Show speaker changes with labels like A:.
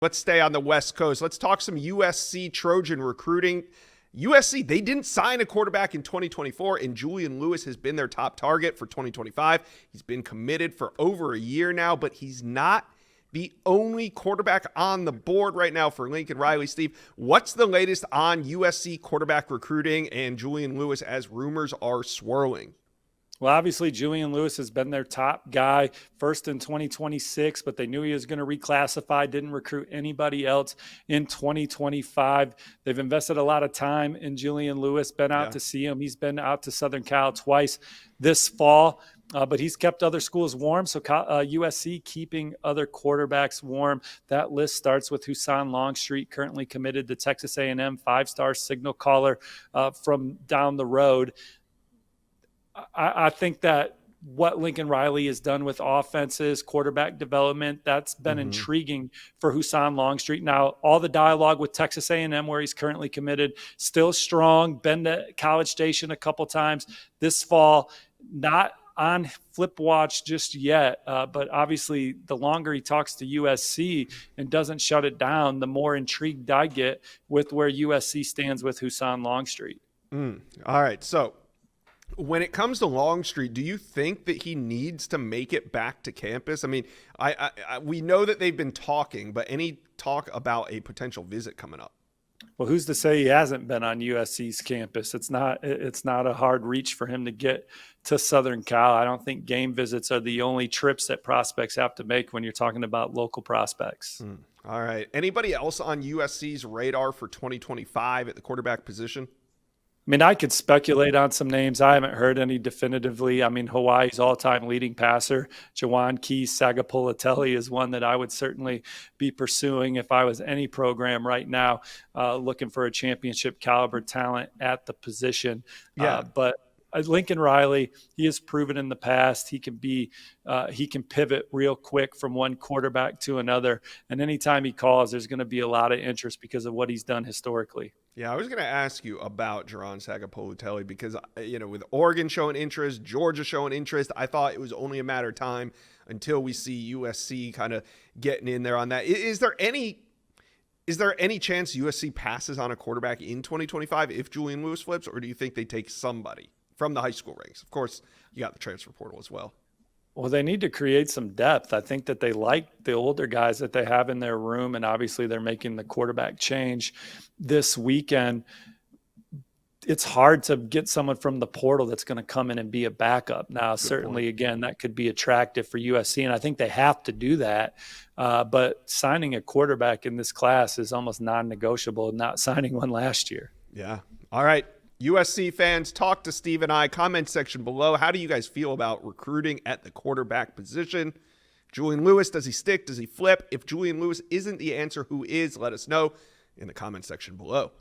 A: Let's stay on the West Coast. Let's talk some USC Trojan recruiting. USC, they didn't sign a quarterback in 2024, and Julian Lewis has been their top target for 2025. He's been committed for over a year now, but he's not the only quarterback on the board right now for Lincoln Riley. Steve, what's the latest on USC quarterback recruiting and Julian Lewis as rumors are swirling?
B: Well, obviously, Julian Lewis has been their top guy, first in 2026, but they knew he was going to reclassify, didn't recruit anybody else in 2025. They've invested a lot of time in Julian Lewis, been out to see him. He's been out to Southern Cal twice this fall, but he's kept other schools warm. So USC keeping other quarterbacks warm. That list starts with Husan Longstreet, currently committed to Texas A&M, five-star signal caller from down the road. I think that what Lincoln Riley has done with offenses, quarterback development, that's been intriguing for Husan Longstreet. Now, all the dialogue with Texas A&M, where he's currently committed, still strong. Been to College Station a couple times this fall. Not on flip watch just yet, but obviously the longer he talks to USC and doesn't shut it down, the more intrigued I get with where USC stands with Husan Longstreet.
A: All right, so when it comes to Longstreet, do you think that he needs to make it back to campus? I mean, we know that they've been talking, but any talk about a potential visit coming up?
B: Well, who's to say he hasn't been on USC's campus? It's not a hard reach for him to get to Southern Cal. I don't think game visits are the only trips that prospects have to make when you're talking about local prospects.
A: All right. Anybody else on USC's radar for 2025 at the quarterback position?
B: I mean, I could speculate on some names. I haven't heard any definitively. I mean, Hawaii's all-time leading passer, Jawan Keys, Sagapolatelli, is one that I would certainly be pursuing if I was any program right now looking for a championship caliber talent at the position. But Lincoln Riley, he has proven in the past he can pivot real quick from one quarterback to another. And anytime he calls, there's going to be a lot of interest because of what he's done historically.
A: Yeah, I was going to ask you about Jawan Sagapolatelli because, with Oregon showing interest, Georgia showing interest, I thought it was only a matter of time until we see USC kind of getting in there on that. Is there any chance USC passes on a quarterback in 2025 if Julian Lewis flips, or do you think they take somebody from the high school ranks? Of course, you got the transfer portal as well.
B: Well, they need to create some depth. I think that they like the older guys that they have in their room, and obviously they're making the quarterback change this weekend. It's hard to get someone from the portal that's going to come in and be a backup. Now, certainly, again, that could be attractive for USC, and I think they have to do that. But signing a quarterback in this class is almost non-negotiable, not signing one last year.
A: Yeah. All right. USC fans, talk to Steve and I. Comment section below. How do you guys feel about recruiting at the quarterback position? Julian Lewis, does he stick? Does he flip? If Julian Lewis isn't the answer, who is? Let us know in the comment section below.